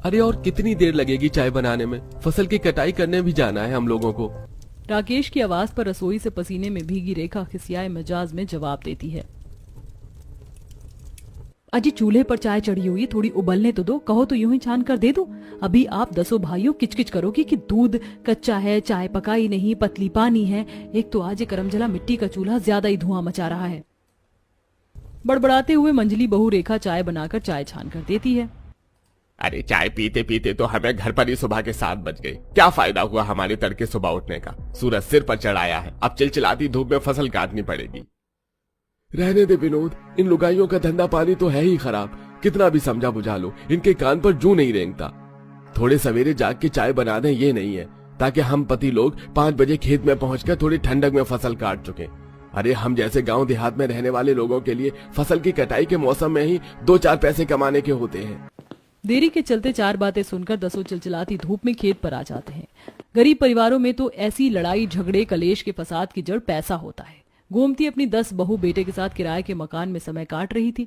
अरे और कितनी देर लगेगी चाय बनाने में? फसल की कटाई करने भी जाना है हम लोगों को। राकेश की आवाज पर रसोई से पसीने में भीगी रेखा खिसियाए मिजाज में जवाब देती है। अजी चूल्हे पर चाय चढ़ी हुई, थोड़ी उबलने तो दो, कहो तो यूं ही छान कर दे दूं। अभी आप 10 भाइयों किचकिच करोगे कि दूध कच्चा है, चाय पकाई नहीं, पतली पानी है। एक तो आज ये करमजला मिट्टी का चूल्हा ज्यादा ही धुआं मचा रहा है। बड़बड़ाते हुए मंजली बहू रेखा चाय बनाकर चाय छान कर देती है। अरे चाय पीते पीते तो हमें घर पर ही सुबह के 7 बज गए। क्या फायदा हुआ हमारे तड़के सुबह उठने का? सूरज सिर पर चढ़ाया है, अब चिलचिलाती धूप में फसल काटनी पड़ेगी। रहने दे विनोद, इन लुगाइयों का धंधा पानी तो है ही खराब। कितना भी समझा बुझा लो, इनके कान पर जू नहीं रेंगता। थोड़े सवेरे जाग के चाय बना दें ये नहीं है, ताकि हम पति लोग 5 बजे खेत में पहुंचकर थोड़ी ठंडक में फसल काट चुके। अरे हम जैसे गांव देहात में रहने वाले लोगों के लिए फसल की कटाई के मौसम में ही 2-4 पैसे कमाने के होते हैं। देरी के चलते 4 बातें सुनकर 10 चिलचिलाती धूप में खेत पर आ जाते हैं। गरीब परिवारों में तो ऐसी लड़ाई झगड़े कलेश के फसाद की जड़ पैसा होता है। गोमती अपनी 10 बहू बेटे के साथ किराए के मकान में समय काट रही थी।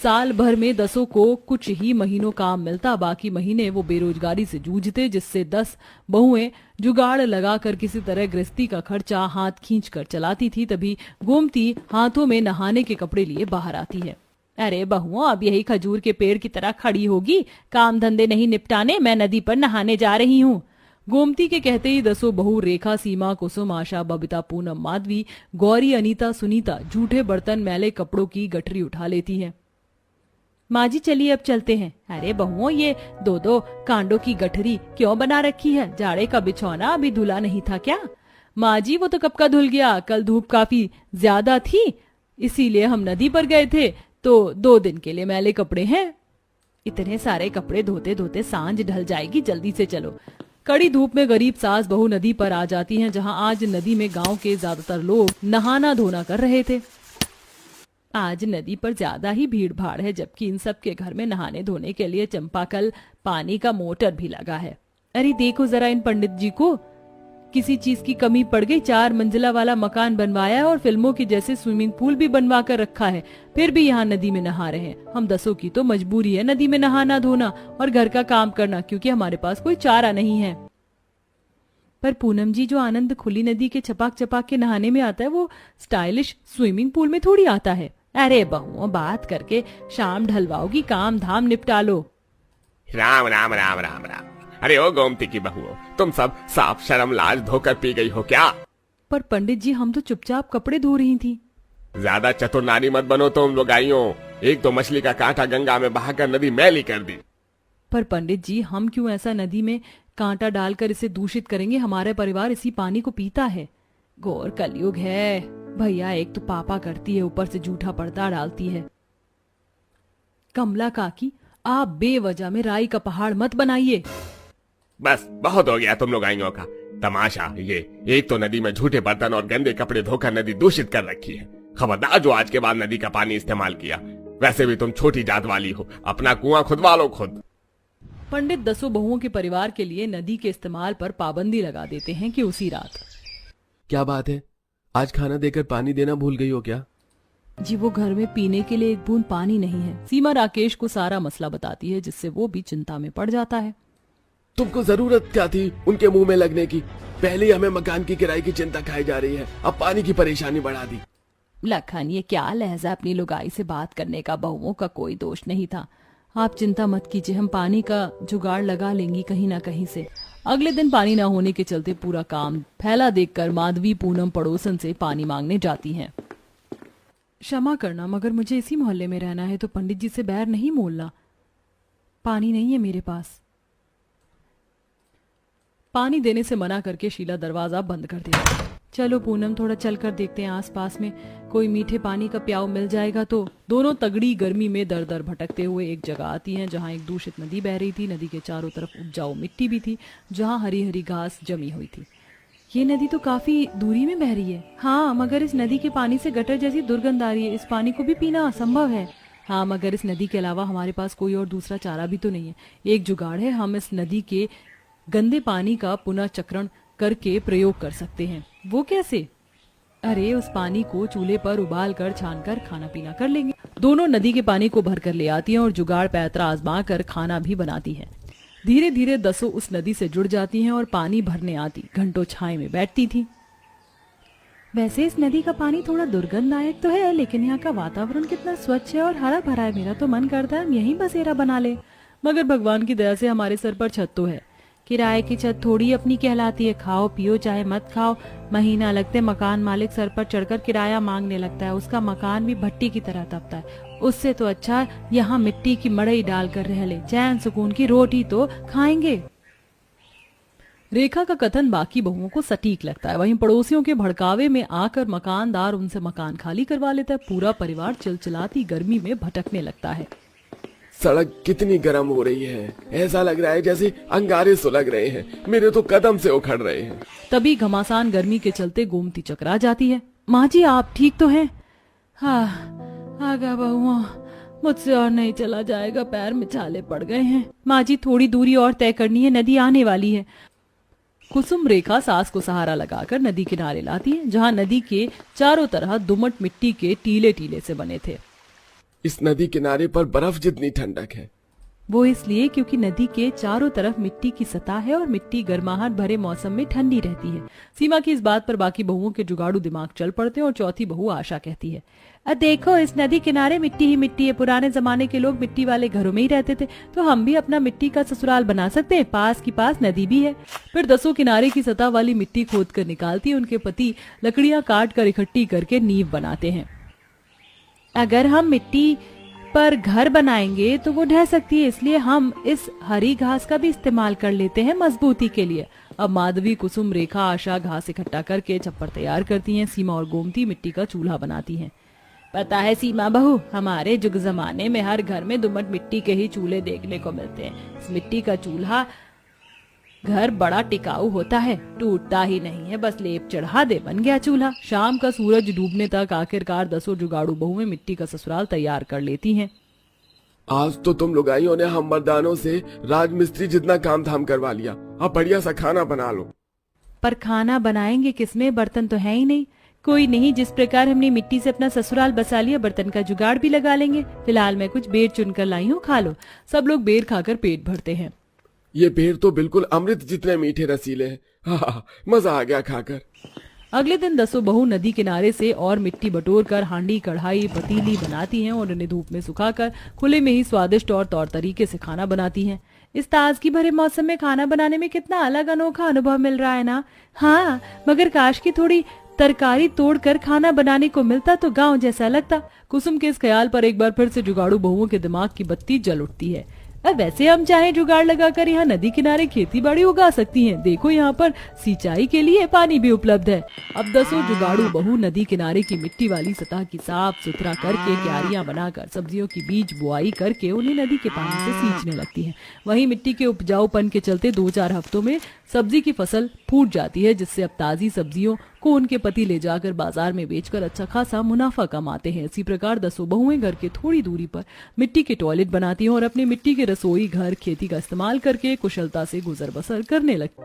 साल भर में 10 को कुछ ही महीनों काम मिलता, बाकी महीने वो बेरोजगारी से जूझते, जिससे 10 बहुएं जुगाड़ लगाकर किसी तरह गृहस्थी का खर्चा हाथ खींच कर चलाती थी। तभी गोमती हाथों में नहाने के कपड़े लिए बाहर आती है। अरे बहुओं, अब यही खजूर के पेड़ की तरह खड़ी होगी? काम धंधे नहीं निपटाने? मैं नदी पर नहाने जा रही हूँ। गोमती के कहते ही 10 बहू रेखा, सीमा, कुसुम, आशा, बबीता, पूनम, माधवी, गौरी, अनीता, सुनीता जूठे बर्तन मैले कपड़ों की गठरी उठा लेती हैं। माँ जी चलिए अब चलते हैं। अरे बहुओं, ये 2-2 कांडों की गठरी क्यों बना रखी है? जाड़े का बिछौना अभी धुला नहीं था क्या? माँ जी वो तो कब का धुल गया, कल धूप काफी ज्यादा थी इसीलिए हम नदी पर गए थे, तो 2 दिन के लिए मैले कपड़े हैं। इतने सारे कपड़े धोते धोते सांझ ढल जाएगी, जल्दी से चलो। कड़ी धूप में गरीब सास बहू नदी पर आ जाती हैं, जहां आज नदी में गांव के ज्यादातर लोग नहाना धोना कर रहे थे। आज नदी पर ज्यादा ही भीड़ भाड़ है, जबकि इन सब के घर में नहाने धोने के लिए चंपाकल पानी का मोटर भी लगा है। अरे देखो जरा इन पंडित जी को, किसी चीज की कमी पड़ गई? 4 मंजिला वाला मकान बनवाया है और फिल्मों की जैसे स्विमिंग पूल भी बनवा कर रखा है, फिर भी यहाँ नदी में नहा रहे हैं। हम 10 की तो मजबूरी है नदी में नहाना धोना और घर का काम करना, क्योंकि हमारे पास कोई चारा नहीं है। पर पूनम जी, जो आनंद खुली नदी के छपाक छपाक के नहाने में आता है, वो स्टाइलिश स्विमिंग पूल में थोड़ी आता है। अरे बहुओं, बात करके शाम ढलवाओगी, काम धाम निपटा लो। राम राम राम राम राम। अरे ओ गोमती की बहुओं, तुम सब साफ शर्म लाज धोकर पी गई हो क्या? पर पंडित जी, हम तो चुपचाप कपड़े धो रही थी। ज्यादा चतुर नारी मत बनो तुम लोगाइयों। एक तो मछली का कांटा गंगा में बहाकर नदी मैली कर दी। पर पंडित जी, हम क्यों ऐसा नदी में कांटा डालकर इसे दूषित करेंगे? हमारे परिवार इसी पानी को पीता है। घोर कलयुग है भैया, एक तो पापा करती है, ऊपर से झूठा पर्दा डालती है। कमला काकी, आप बेवजह में राई का पहाड़ मत बनाइए। बस बहुत हो गया तुम लोगाइयों का तमाशा। ये एक तो नदी में झूठे बर्तन और गंदे कपड़े धोकर नदी दूषित कर रखी है। खबरदार जो आज के बाद नदी का पानी इस्तेमाल किया। वैसे भी तुम छोटी जात वाली हो, अपना कुआं खुदवा लो खुद। पंडित 10 बहुओं के परिवार के लिए नदी के इस्तेमाल पर पाबंदी लगा देते हैं कि उसी रात। क्या बात है, आज खाना देकर पानी देना भूल गई हो क्या? जी वो घर में पीने के लिए एक बूंद पानी नहीं है। सीमा राकेश को सारा मसला बताती है, जिससे वो भी चिंता में पड़ जाता है। तुमको जरूरत क्या थी उनके मुंह में लगने की? पहले ही हमें मकान की किराए की चिंता खाई जा रही है, अब पानी की परेशानी बढ़ा दी। लखन, ये क्या लहजा अपनी लुगाई से बात करने का? बहुओं का कोई दोष नहीं था। आप चिंता मत कीजिए, हम पानी का जुगाड़ लगा लेंगी कहीं ना कहीं से। अगले दिन पानी न होने के चलते पूरा काम फैला देखकर माधवी पूनम पड़ोसन से पानी मांगने जाती हैं। क्षमा करना, मगर मुझे इसी मोहल्ले में रहना है, तो पंडित जी से बैर नहीं मोलना। पानी नहीं है मेरे पास। पानी देने से मना करके शीला दरवाजा बंद कर देती है। चलो पूनम, थोड़ा चलकर देखते हैं आसपास में कोई मीठे पानी का प्याव मिल जाएगा तो। दोनों तगड़ी गर्मी में दर दर भटकते हुए एक जगह आती हैं, जहां एक दूषित नदी बह रही थी। नदी के चारों तरफ उपजाऊ मिट्टी भी थी, जहां हरी हरी घास जमी हुई थी। ये नदी तो काफी दूरी में बह रही है। हाँ, मगर इस नदी के पानी से गटर जैसी दुर्गंध आ रही है। इस पानी को भी पीना असंभव है। हाँ, मगर इस नदी के अलावा हमारे पास कोई और दूसरा चारा भी तो नहीं है। एक जुगाड़ है, हम इस नदी के गंदे पानी का पुनः चक्रण करके प्रयोग कर सकते हैं। वो कैसे? अरे उस पानी को चूल्हे पर उबाल कर छान कर खाना पीना कर लेंगे। दोनों नदी के पानी को भर कर ले आती हैं और जुगाड़ पैतरा आजमा कर खाना भी बनाती हैं। धीरे धीरे दसों उस नदी से जुड़ जाती हैं और पानी भरने आती घंटों छाए में बैठती थी। वैसे इस नदी का पानी थोड़ा दुर्गंधदायक तो है, लेकिन यहाँ का वातावरण कितना स्वच्छ है और हरा भरा है। मेरा तो मन करता है हम यहीं बसेरा बना ले, मगर भगवान की दया से हमारे सर पर छत तो है। किराए की छत थोड़ी अपनी कहलाती है, खाओ पियो चाहे मत खाओ, महीना लगते मकान मालिक सर पर चढ़कर किराया मांगने लगता है। उसका मकान भी भट्टी की तरह तपता है। उससे तो अच्छा यहाँ मिट्टी की मड़ई डालकर रह ले, चैन सुकून की रोटी तो खाएंगे। रेखा का कथन बाकी बहुओं को सटीक लगता है। वहीं पड़ोसियों के भड़कावे में आकर मकानदार उनसे मकान खाली करवा लेता है। पूरा परिवार चिलचिलाती गर्मी में भटकने लगता है। सड़क कितनी गर्म हो रही है, ऐसा लग रहा है जैसे अंगारे सुलग रहे हैं, मेरे तो कदम से उखड़ रहे हैं। तभी घमासान गर्मी के चलते गोमती चकरा जाती है। माँ जी आप ठीक तो हैं? हाँ आगा बहुआ, मुझसे और नहीं चला जाएगा, पैर में छाले पड़ गए हैं। माँ जी थोड़ी दूरी और तय करनी है, नदी आने वाली है। कुसुम रेखा सास को सहारा लगाकर नदी किनारे लाती है, जहाँ नदी के चारों तरह दुमट मिट्टी के टीले टीले से बने थे। इस नदी किनारे पर बर्फ जितनी ठंडक है। वो इसलिए क्योंकि नदी के चारों तरफ मिट्टी की सतह है और मिट्टी गर्माहट भरे मौसम में ठंडी रहती है। सीमा की इस बात पर बाकी बहुओं के जुगाड़ू दिमाग चल पड़ते हैं और चौथी बहू आशा कहती है, देखो इस नदी किनारे मिट्टी ही मिट्टी है। पुराने जमाने के लोग मिट्टी वाले घरों में ही रहते थे, तो हम भी अपना मिट्टी का ससुराल बना सकते हैं। पास की पास नदी भी है। फिर दसों किनारे की सतह वाली मिट्टी खोद कर निकालती है। उनके पति लकड़ियां काट कर इकट्ठी करके नींव बनाते हैं। अगर हम मिट्टी पर घर बनाएंगे तो वो ढह सकती है, इसलिए हम इस हरी घास का भी इस्तेमाल कर लेते हैं मजबूती के लिए। अब माधवी, कुसुम, रेखा, आशा घास इकट्ठा करके छप्पर तैयार करती हैं। सीमा और गोमती मिट्टी का चूल्हा बनाती हैं। पता है सीमा बहू, हमारे जुग जमाने में हर घर में दुमट मिट्टी के ही चूल्हे देखने को मिलते हैं। इस मिट्टी का चूल्हा घर बड़ा टिकाऊ होता है, टूटता ही नहीं है, बस लेप चढ़ा दे बन गया चूल्हा। शाम का सूरज डूबने तक आखिरकार दसों जुगाड़ू बहुएं मिट्टी का ससुराल तैयार कर लेती हैं। आज तो तुम लुगाइयों ने हम मर्दानों से राजमिस्त्री जितना काम धाम करवा लिया। अब बढ़िया सा खाना बना लो। पर खाना बनाएंगे किसमें? बर्तन तो है ही नहीं। कोई नहीं, जिस प्रकार हमने मिट्टी से अपना ससुराल बसा लिया, बर्तन का जुगाड़ भी लगा लेंगे। फिलहाल मैं कुछ बेर चुनकर लाई हूँ, खा लो। सब लोग बेर खाकर पेट भरते हैं। ये बेर तो बिल्कुल अमृत जितने मीठे रसीले हैं। हाँ, मजा आ गया खाकर। अगले दिन दसों बहू नदी किनारे से और मिट्टी बटोर कर हांडी, कढ़ाई, पतीली बनाती हैं और उन्हें धूप में सुखाकर खुले में ही स्वादिष्ट और तौर तरीके से खाना बनाती हैं। इस ताजगी भरे मौसम में खाना बनाने में कितना अलग अनोखा अनुभव मिल रहा है ना। हाँ, मगर काश की थोड़ी तरकारी तोड़कर खाना बनाने को मिलता तो गांव जैसा लगता। कुसुम के इस ख्याल पर एक बार फिर से जुगाड़ू बहुओं के दिमाग की बत्ती जल उठती है। वैसे हम चाहे जुगाड़ लगाकर यहाँ नदी किनारे खेती बाड़ी उगा सकती हैं। देखो यहाँ पर सिंचाई के लिए पानी भी उपलब्ध है। अब दसों जुगाड़ू बहू नदी किनारे की मिट्टी वाली सतह की साफ सुथरा करके क्यारियां बनाकर सब्जियों की बीज बुआई करके उन्हें नदी के पानी से सींचने लगती है। वहीं मिट्टी के उपजाऊपन के चलते 2-4 हफ्तों में सब्जी की फसल फूट जाती है, जिससे अब ताजी सब्जियों को उनके पति ले जाकर बाजार में बेचकर अच्छा खासा मुनाफा कमाते हैं। इसी प्रकार दसों बहुएं घर के थोड़ी दूरी पर मिट्टी के टॉयलेट बनाती हैं और अपने मिट्टी के रसोई घर खेती का इस्तेमाल करके कुशलता से गुजर बसर करने लगती।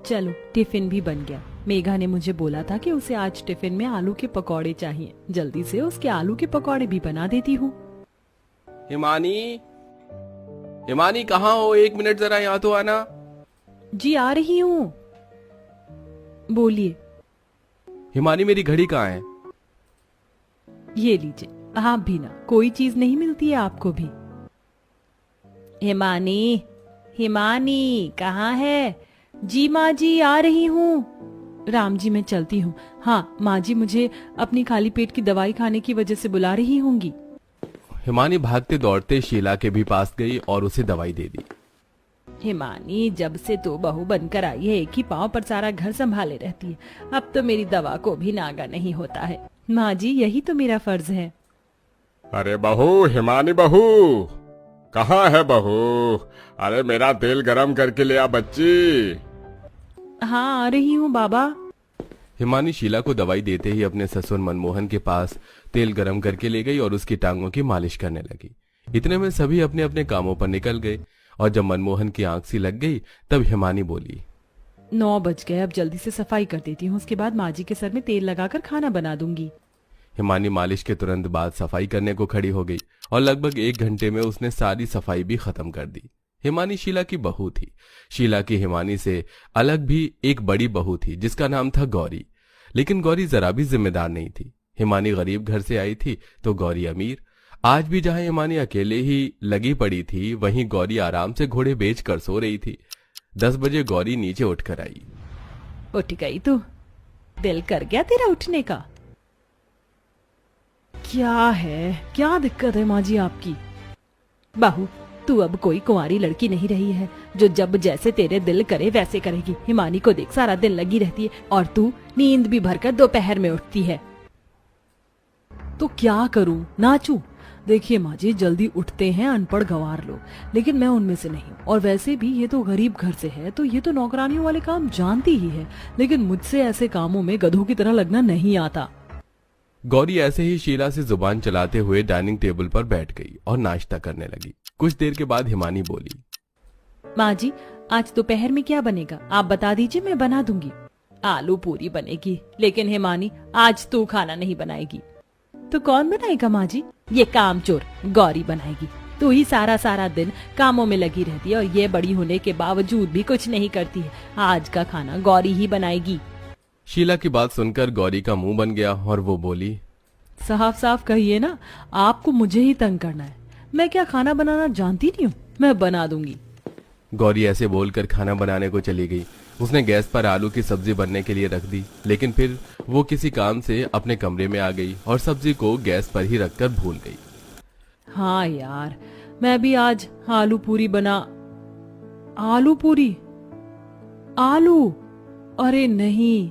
चलो टिफिन भी बन गया। मेघा ने मुझे बोला था कि उसे आज टिफिन में आलू के पकौड़े चाहिए। जल्दी से उसके आलू के पकौड़े भी बना देती हूँ। हिमानी, हिमानी कहाँ हो? 1 मिनट जरा यहाँ तो आना। जी आ रही हूँ, बोलिए। हिमानी मेरी घड़ी कहाँ है? ये लीजिए। आप भी ना, कोई चीज नहीं मिलती है आपको भी? हिमानी, हिमानी कहाँ है? जी माँ जी आ रही हूँ। राम जी मैं चलती हूँ। हाँ माँ जी, मुझे अपनी खाली पेट की दवाई खाने की वजह से बुला रही होंगी। हिमानी भागते दौड़ते शीला के भी पास गई और उसे दवाई दे दी। हिमानी, जब से तो बहू बनकर आई है, एक ही पांव पर सारा घर संभाले रहती है। अब तो मेरी दवा को भी नागा नहीं होता है। माँ जी यही तो मेरा फर्ज है। अरे बहू, हिमानी बहू कहाँ है बहू? अरे मेरा तेल गरम करके ले आ बच्ची। हाँ आ रही हूँ बाबा। हिमानी शीला को दवाई देते ही अपने ससुर मनमोहन के पास तेल गरम करके ले गई और उसकी टांगों की मालिश करने लगी। इतने में सभी अपने अपने कामों पर निकल गए और जब मनमोहन की आंख सी लग गई तब हिमानी बोली, 9 बज गए, अब जल्दी से सफाई कर देती हूँ, उसके बाद माँ जी के सर में तेल लगाकर खाना बना दूंगी। हिमानी मालिश के तुरंत बाद सफाई करने को खड़ी हो गई और लगभग 1 घंटे में उसने सारी सफाई भी खत्म कर दी। हिमानी शीला की बहू थी। शीला की हिमानी से अलग भी एक बड़ी बहू थी जिसका नाम था गौरी। लेकिन गौरी जरा भी जिम्मेदार नहीं थी। हिमानी गरीब घर से आई थी तो गौरी अमीर। आज भी जहां हिमानी अकेले ही लगी पड़ी थी वहीं गौरी आराम से घोड़े बेच कर सो रही थी। 10 बजे गौरी नीचे उठकर आई। उठ गई तू? दिल कर गया तेरा उठने का? क्या है, क्या दिक्कत है माँ जी आपकी? बहू, तू अब कोई कुंवारी लड़की नहीं रही है जो जब जैसे तेरे दिल करे वैसे करेगी। हिमानी को देख, सारा दिन लगी रहती है और तू नींद भी भरकर दोपहर में उठती है। तो क्या करूं, नाचूं? देखिए माँ जी, जल्दी उठते हैं अनपढ़ गंवार लोग, लेकिन मैं उनमें से नहीं हूँ। और वैसे भी ये तो गरीब घर से है तो ये तो नौकरानियों वाले काम जानती ही है, लेकिन मुझसे ऐसे कामों में गधों की तरह लगना नहीं आता। गौरी ऐसे ही शीला से जुबान चलाते हुए डाइनिंग टेबल पर बैठ गई और नाश्ता करने लगी। कुछ देर के बाद हिमानी बोली, माँ जी, आज दोपहर में क्या बनेगा आप बता दीजिए, मैं बना दूंगी। आलू पूरी बनेगी। लेकिन हिमानी, आज तू खाना नहीं बनाएगी। तो कौन बनाएगा माँ जी? ये कामचोर गौरी बनाएगी। तू ही सारा सारा दिन कामों में लगी रहती है और ये बड़ी होने के बावजूद भी कुछ नहीं करती है। आज का खाना गौरी ही बनाएगी। शीला की बात सुनकर गौरी का मुंह बन गया और वो बोली, साफ साफ कहिए ना, आपको मुझे ही तंग करना है। मैं क्या खाना बनाना जानती नहीं हूँ? मैं बना दूंगी। गौरी ऐसे बोलकर खाना बनाने को चली गई। उसने गैस पर आलू की सब्जी बनने के लिए रख दी, लेकिन फिर वो किसी काम से अपने कमरे में आ गई और सब्जी को गैस पर ही रखकर भूल गई। हाँ यार, मैं भी आज आलू पूरी बना। आलू पूरी? आलू? अरे नहीं।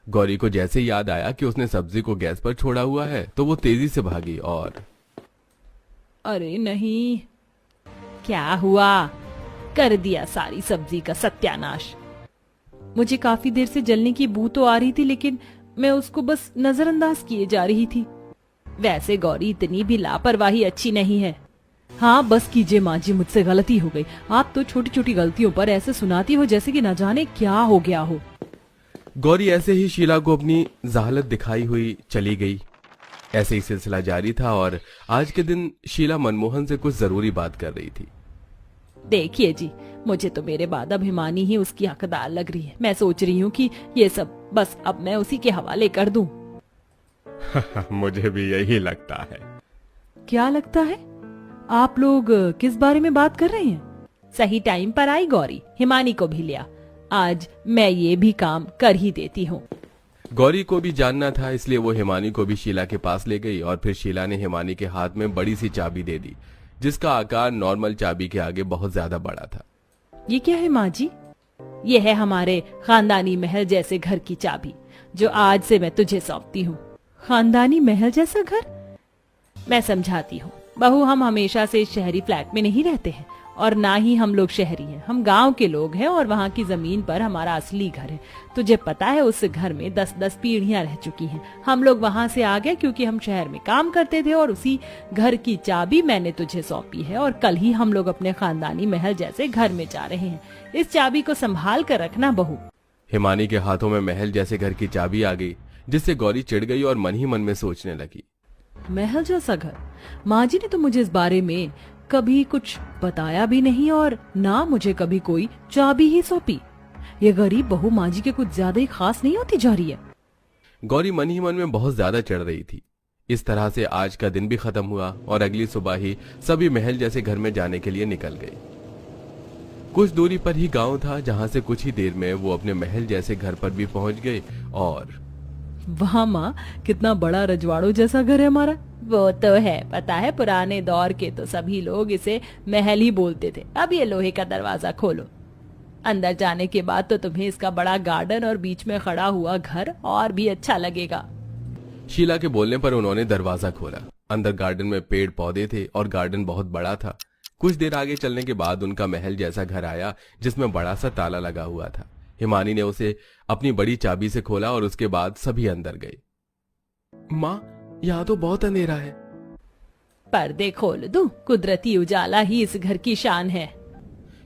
गौरी को जैसे याद आया कि उसने सब्जी को गैस पर छोड़ा हुआ है तो वो तेजी से भागी और अरे नहीं, क्या हुआ? कर दिया सारी सब्जी का सत्यानाश। मुझे काफी देर से जलने की बू तो आ रही थी, लेकिन मैं उसको बस नजरअंदाज किए जा रही थी। वैसे गौरी, इतनी भी लापरवाही अच्छी नहीं है। हाँ बस कीजिए माँ जी, मुझसे गलती हो गई। आप तो छोटी छोटी गलतियों पर ऐसे सुनाती हो जैसे कि न जाने क्या हो गया हो। गौरी ऐसे ही शीला को अपनी जहालत दिखाई हुई चली गई। ऐसे ही सिलसिला जारी था और आज के दिन शीला मनमोहन से कुछ जरूरी बात कर रही थी। देखिए जी, मुझे तो मेरे बाद अब हिमानी ही उसकी हकदार लग रही है। मैं सोच रही हूँ कि ये सब बस अब मैं उसी के हवाले कर दूं। मुझे भी यही लगता है। क्या लगता है? आप लोग किस बारे में बात कर रहे हैं? सही टाइम पर आई गौरी, हिमानी को भी लिया। आज मैं ये भी काम कर ही देती हूँ। गौरी को भी जानना था, इसलिए वो हिमानी को भी शीला के पास ले गई और फिर शीला ने हिमानी के हाथ में बड़ी सी चाबी दे दी जिसका आकार नॉर्मल चाबी के आगे बहुत ज्यादा बड़ा था। ये क्या है माँ जी? ये है हमारे खानदानी महल जैसे घर की चाबी जो आज से मैं तुझे सौंपती हूँ। खानदानी महल जैसा घर? मैं समझाती हूँ बहू, हम हमेशा से शहरी फ्लैट में नहीं रहते हैं और ना ही हम लोग शहरी हैं। हम गांव के लोग हैं और वहाँ की जमीन पर हमारा असली घर है। तुझे पता है उस घर में 10-10 पीढ़ियां रह चुकी हैं। हम लोग वहाँ से आ गए क्योंकि हम शहर में काम करते थे और उसी घर की चाबी मैंने तुझे सौंपी है और कल ही हम लोग अपने खानदानी महल जैसे घर में जा रहे हैं। इस चाबी को संभाल कर रखना बहू। हिमानी के हाथों में महल जैसे घर की चाबी आ गई जिससे गौरी चिढ़ गई और मन ही मन में सोचने लगी, महल जैसा घर? माँ जी ने तो मुझे इस बारे में कभी कुछ बताया भी नहीं और ना मुझे कभी कोई चाबी ही सौंपी। ये गरीब बहू माँ जी के कुछ ज्यादा ही खास नहीं होती जा रही है। गौरी मन ही मन में बहुत ज्यादा चढ़ रही थी। इस तरह से आज का दिन भी खत्म हुआ और अगली सुबह ही सभी महल जैसे घर में जाने के लिए निकल गए। कुछ दूरी पर ही गांव था जहां से कुछ ही देर में वो अपने महल जैसे घर पर भी पहुंच गए। और वहाँ माँ, कितना बड़ा रजवाड़ों जैसा घर है हमारा। वो तो है, पता है पुराने दौर के तो सभी लोग इसे महल ही बोलते थे। अब ये लोहे का दरवाजा खोलो, अंदर जाने के बाद तो तुम्हें इसका बड़ा गार्डन और बीच में खड़ा हुआ घर और भी अच्छा लगेगा। शीला के बोलने पर उन्होंने दरवाजा खोला। अंदर गार्डन में पेड़ पौधे थे और गार्डन बहुत बड़ा था। कुछ देर आगे चलने के बाद उनका महल जैसा घर आया जिसमें बड़ा सा ताला लगा हुआ था। हिमानी ने उसे अपनी बड़ी चाबी से खोला और उसके बाद सभी अंदर गए। माँ, यहाँ तो बहुत अंधेरा है। पर्दे खोल दूं? कुदरती उजाला ही इस घर की शान है।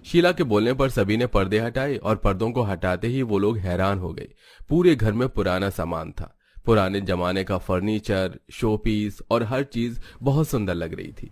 शीला के बोलने पर सभी ने पर्दे हटाए और पर्दों को हटाते ही वो लोग हैरान हो गए। पूरे घर में पुराना सामान था। पुराने जमाने का फर्नीचर, शोपीस और हर चीज बहुत सुंदर लग रही थी।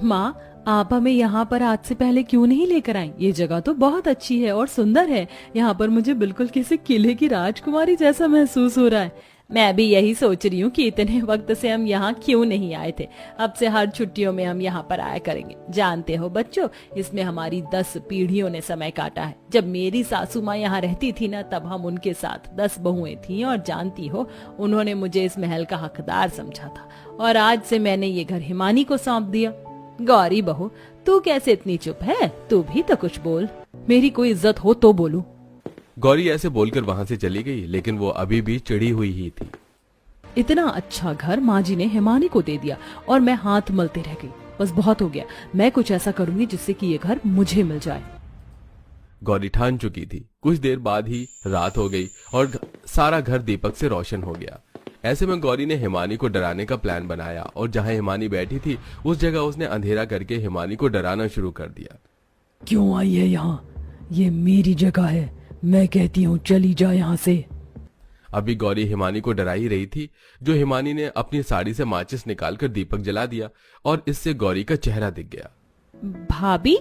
माँ, आप हमें यहाँ पर आज से पहले क्यों नहीं लेकर आई? ये जगह तो बहुत अच्छी है और सुंदर है। यहाँ पर मुझे बिल्कुल किसी किले की राजकुमारी जैसा महसूस हो रहा है। मैं भी यही सोच रही हूँ कि इतने वक्त से हम यहाँ क्यों नहीं आए थे। अब से हर छुट्टियों में हम यहाँ पर आया करेंगे। जानते हो बच्चों, इसमें हमारी 10 पीढ़ियों ने समय काटा है। जब मेरी सासू माँ यहाँ रहती थी ना, तब हम उनके साथ 10 बहुएं थीं और जानती हो, उन्होंने मुझे इस महल का हकदार समझा था और आज से मैंने ये घर हिमानी को सौंप दिया। गौरी बहू, तू कैसे इतनी चुप है? तू भी तो कुछ बोल। मेरी कोई इज्जत हो तो बोलूं। गौरी ऐसे बोलकर वहां से चली गई, लेकिन वो अभी भी चिढ़ी हुई ही थी। इतना अच्छा घर माँ जी ने हिमानी को दे दिया और मैं हाथ मलते रह गई। बस बहुत हो गया। मैं कुछ ऐसा करूंगी जिससे कि ये घर मुझे मिल जाए। गौरी ठान चुकी थी। कुछ देर बाद ही रात हो गई और सारा घर दीपक से रोशन हो गया। ऐसे में गौरी ने हिमानी को डराने का प्लान बनाया और जहां हिमानी बैठी थी उस जगह उसने अंधेरा करके हिमानी को डराना शुरू कर दिया। क्यों आई है यहाँ? ये मेरी जगह है। मैं कहती हूँ चली जा यहाँ से। अभी गौरी हिमानी को डरा ही रही थी, जो हिमानी ने अपनी साड़ी से माचिस निकालकर दीपक जला दिया और इससे गौरी का चेहरा दिख गया। भाभी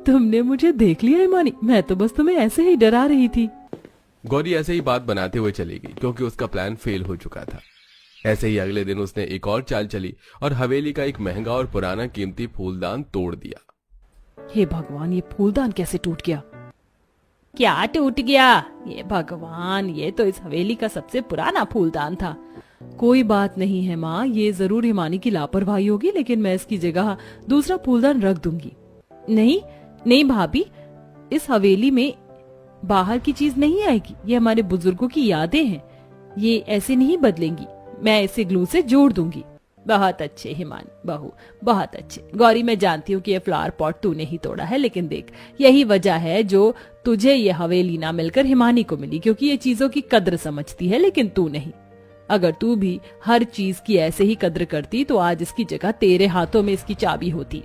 तुमने मुझे देख लिया हिमानी? मैं तो बस तुम्हें ऐसे ही डरा रही थी। गौरी ऐसे ही बात बनाते हुए चली गई क्योंकि उसका प्लान फेल हो चुका था। ऐसे ही अगले दिन उसने एक और चाल चली और हवेली का एक महंगा और पुराना कीमती फूलदान तोड़ दिया। हे भगवान, ये फूलदान कैसे टूट गया? क्या टूट गया? ये भगवान, ये तो इस हवेली का सबसे पुराना फूलदान था। कोई बात नहीं है माँ, ये जरूर हिमानी की लापरवाही होगी, लेकिन मैं इसकी जगह दूसरा फूलदान रख दूंगी। नहीं नहीं भाभी, इस हवेली में बाहर की चीज नहीं आएगी। ये हमारे बुजुर्गों की यादें हैं, ये ऐसे नहीं बदलेंगी। मैं इसे ग्लू से जोड़ दूंगी। बहुत अच्छे हिमानी बहू, बहुत अच्छे। गौरी, मैं जानती हूँ कि ये फ्लावर पॉट तूने ही तोड़ा है, लेकिन देख, यही वजह है जो तुझे ये हवेली ना मिलकर हिमानी को मिली, क्योंकि ये चीजों की कद्र समझती है लेकिन तू नहीं। अगर तू भी हर चीज की ऐसे ही कद्र करती तो आज इसकी जगह तेरे हाथों में इसकी चाबी होती।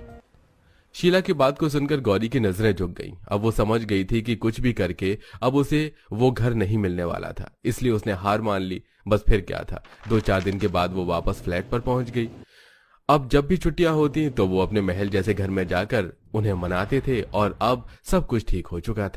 शीला की बात को सुनकर गौरी की नजरें झुक गईं। अब वो समझ गई थी कि कुछ भी करके अब उसे वो घर नहीं मिलने वाला था, इसलिए उसने हार मान ली। बस फिर क्या था, 2-4 दिन के बाद वो वापस फ्लैट पर पहुंच गई। अब जब भी छुट्टियां होती तो वो अपने महल जैसे घर में जाकर उन्हें मनाते थे और अब सब कुछ ठीक हो चुका था।